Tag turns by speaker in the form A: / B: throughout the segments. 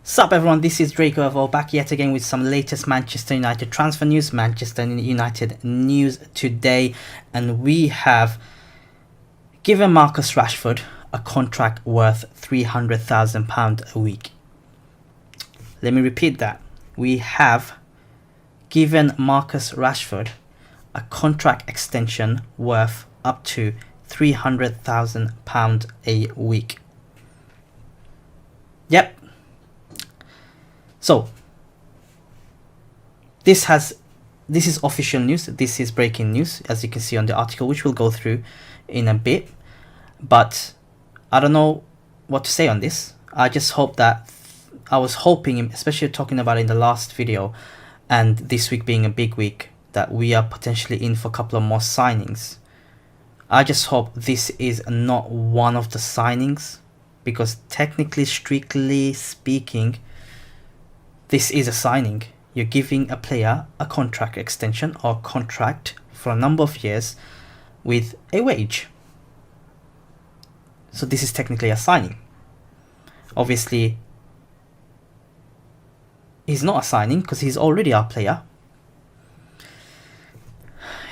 A: Sup everyone, this is Draco FO back yet again with some latest Manchester United transfer news, Manchester United news today, and we have given Marcus Rashford a contract worth £300,000 a week. Let me repeat that. We have given Marcus Rashford a contract extension worth up to £300,000 a week. Yep. So this is official news. This is breaking news, as you can see on the article, which we'll go through in a bit. But I don't know what to say on this. I just hope that I was hoping, especially talking about it in the last video, and this week being a big week, that we are potentially in for a couple of more signings. I just hope this is not one of the signings, because technically, strictly speaking, this is a signing. You're giving a player a contract extension or contract for a number of years with a wage. So this is technically a signing. Obviously, he's not a signing because he's already our player.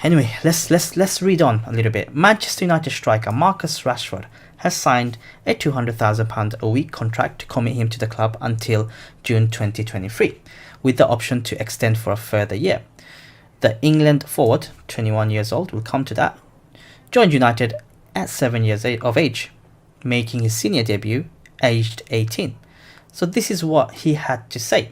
A: Anyway, let's read on a little bit. Manchester United striker Marcus Rashford has signed a £200,000 a week contract to commit him to the club until June 2023, with the option to extend for a further year. The England forward, 21 years old, will come to that, joined United at 7 years of age, making his senior debut aged 18. So this is what he had to say.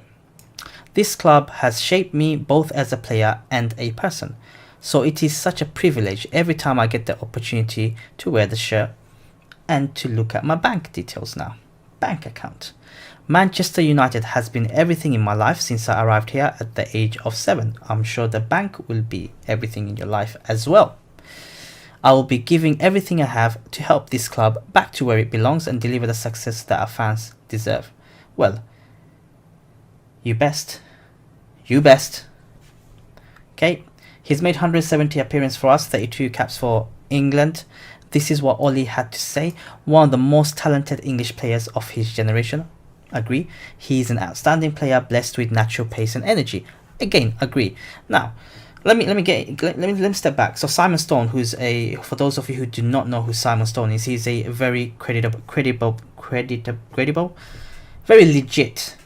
A: This club has shaped me both as a player and a person. So it is such a privilege every time I get the opportunity to wear the shirt and to look at my bank details now. Bank account. Manchester United has been everything in my life since I arrived here at the age of 7. I'm sure the bank will be everything in your life as well. I will be giving everything I have to help this club back to where it belongs and deliver the success that our fans deserve. Well, you best. You best. Okay. He's made 170 appearances for us, 32 caps for England. This is what Ollie had to say. One of the most talented English players of his generation. Agree. He's an outstanding player, blessed with natural pace and energy. Again, agree. Now, let me step back. So Simon Stone, for those of you who do not know who Simon Stone is, he's a very credible, very legit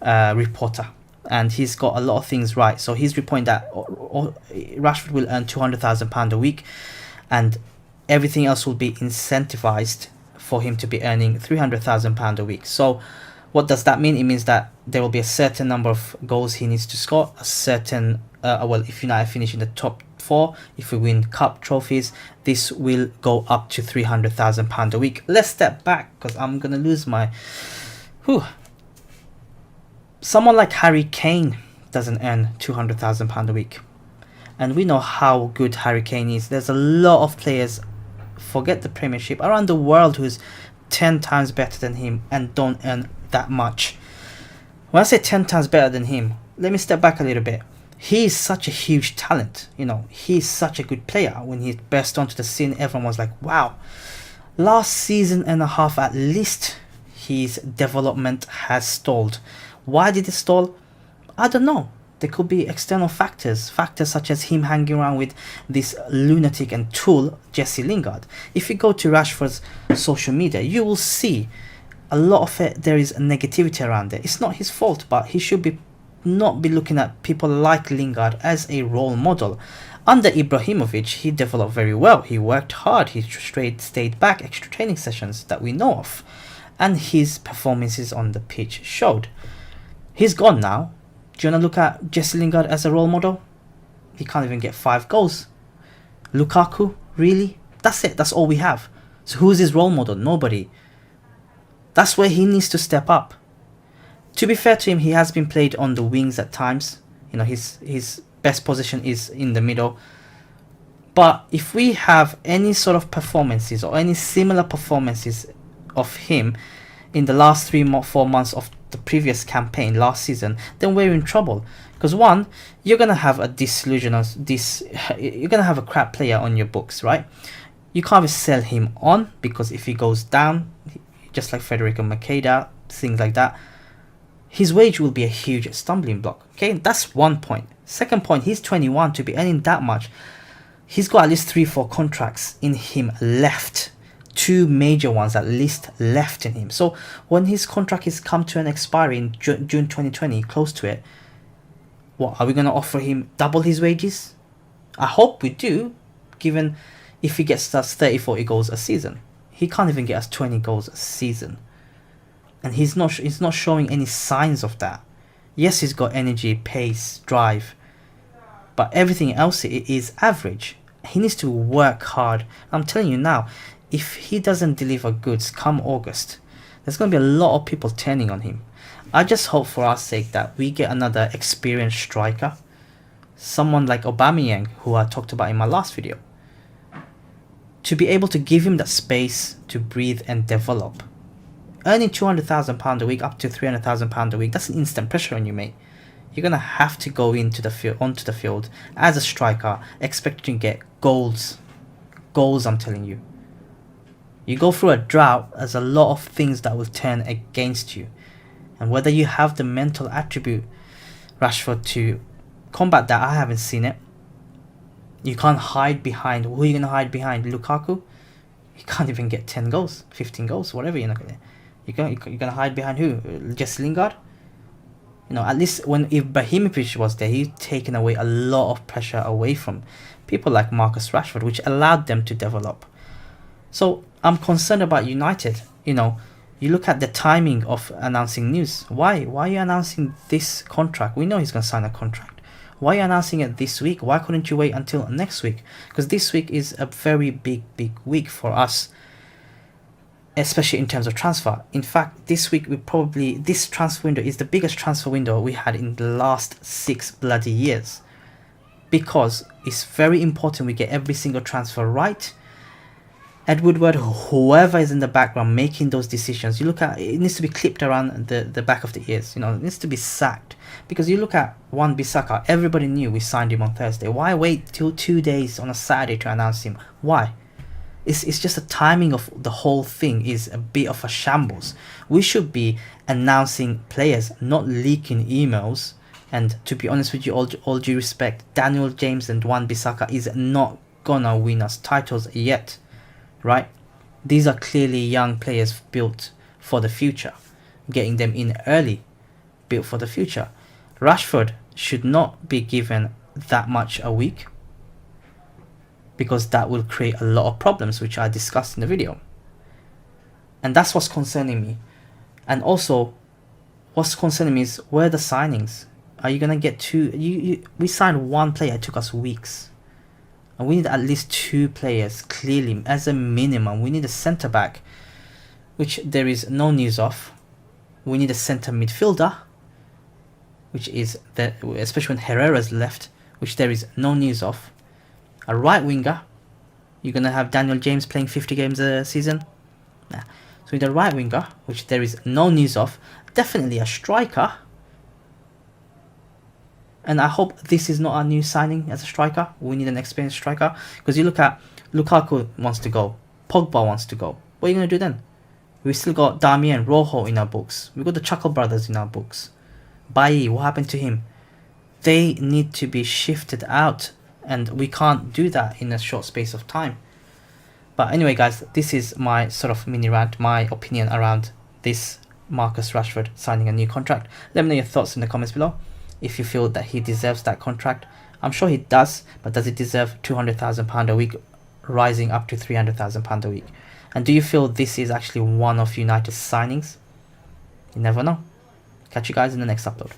A: reporter. And he's got a lot of things right. So he's reporting that Rashford will earn £200,000 a week, and everything else will be incentivized for him to be earning £300,000 a week. So what does that mean? It means that there will be a certain number of goals he needs to score, a certain, if United finish in the top 4, if we win cup trophies, this will go up to £300,000 a week. Let's step back because I'm going to lose my... Someone like Harry Kane doesn't earn £200,000 a week. And we know how good Harry Kane is. There's a lot of players, forget the Premiership, around the world who's 10 times better than him and don't earn that much. When I say 10 times better than him, let me step back a little bit. He's such a huge talent. He's such a good player. When he burst onto the scene, everyone was like, wow. Last season and a half at least, his development has stalled. Why did it stall? I don't know. There could be external factors such as him hanging around with this lunatic and tool, Jesse Lingard. If you go to Rashford's social media, you will see a lot of it. There is negativity around it. It's not his fault, but he should not be looking at people like Lingard as a role model. Under Ibrahimovic, he developed very well. He worked hard. He stayed back, extra training sessions that we know of, and his performances on the pitch showed. He's gone now. Do you want to look at Jesse Lingard as a role model? He can't even get 5 goals. Lukaku, really? That's it. That's all we have. So who's his role model? Nobody. That's where he needs to step up. To be fair to him, he has been played on the wings at times. His best position is in the middle. But if we have any sort of performances or any similar performances of him in the last 3-4 months of the previous campaign last season, then we're in trouble. Because one, you're gonna have a you're gonna have a crap player on your books, right? You can't just sell him on, because if he goes down, just like Federico Makeda, things like that, his wage will be a huge stumbling block. Okay, that's one point. Second point, he's 21 to be earning that much. He's got at least 3-4 contracts in him left. 2 major ones at least left in him. So when his contract is come to an expiry in June 2020, close to it, what are we going to offer him? Double his wages? I hope we do, given if he gets us 30-40 goals a season. He can't even get us 20 goals a season. And he's not showing any signs of that. Yes, he's got energy, pace, drive, but everything else is average. He needs to work hard. I'm telling you now, if he doesn't deliver goods come August, there's going to be a lot of people turning on him. I just hope for our sake that we get another experienced striker. Someone like Aubameyang, who I talked about in my last video. To be able to give him that space to breathe and develop. Earning £200,000 a week up to £300,000 a week, that's an instant pressure on you, mate. You're going to have to go onto the field as a striker, expecting to get goals. Goals, I'm telling you. You go through a drought, there's a lot of things that will turn against you. And whether you have the mental attribute, Rashford, to combat that, I haven't seen it. You can't hide behind, who are you going to hide behind? Lukaku? You can't even get 10 goals, 15 goals, whatever you're not going to. You're going to hide behind who? Jesse Lingard? You know, at least if Ibrahimovic was there, he'd taken away a lot of pressure away from people like Marcus Rashford, which allowed them to develop. So I'm concerned about United. You know, you look at the timing of announcing news. Why are you announcing this contract? We know he's going to sign a contract. Why are you announcing it this week? Why couldn't you wait until next week? Because this week is a very big week for us, especially in terms of transfer. In fact, this week this transfer window is the biggest transfer window we had in the last 6 bloody years. Because it's very important we get every single transfer right. Ed Woodward, whoever is in the background making those decisions, you look at it, needs to be clipped around the back of the ears. You know, it needs to be sacked. Because you look at Wan-Bissaka, everybody knew we signed him on Thursday. Why wait till 2 days on a Saturday to announce him? Why? It's just the timing of the whole thing is a bit of a shambles. We should be announcing players, not leaking emails. And to be honest with you, all due respect, Daniel James and Wan-Bissaka is not gonna win us titles yet. Right? These are clearly young players built for the future. Getting them in early, built for the future. Rashford should not be given that much a week, because that will create a lot of problems, which I discussed in the video. And that's what's concerning me. And also, what's concerning me is, where are the signings? Are you going to get two? We signed one player, it took us weeks. And we need at least 2 players, clearly, as a minimum. We need a centre-back, which there is no news of. We need a centre midfielder, which is, especially when Herrera's left, which there is no news of. A right winger. You're going to have Daniel James playing 50 games a season? Nah. So with a right winger, which there is no news of. Definitely a striker. And I hope this is not our new signing as a striker. We need an experienced striker. Because you look at Lukaku wants to go. Pogba wants to go. What are you going to do then? We've still got Darmian, Rojo in our books. We've got the Chuckle Brothers in our books. Bailly, what happened to him? They need to be shifted out. And we can't do that in a short space of time. But anyway, guys, this is my sort of mini rant, my opinion around this Marcus Rashford signing a new contract. Let me know your thoughts in the comments below. If you feel that he deserves that contract. I'm sure he does, but does he deserve £200,000 a week, rising up to £300,000 a week? And do you feel this is actually one of United's signings? You never know. Catch you guys in the next upload.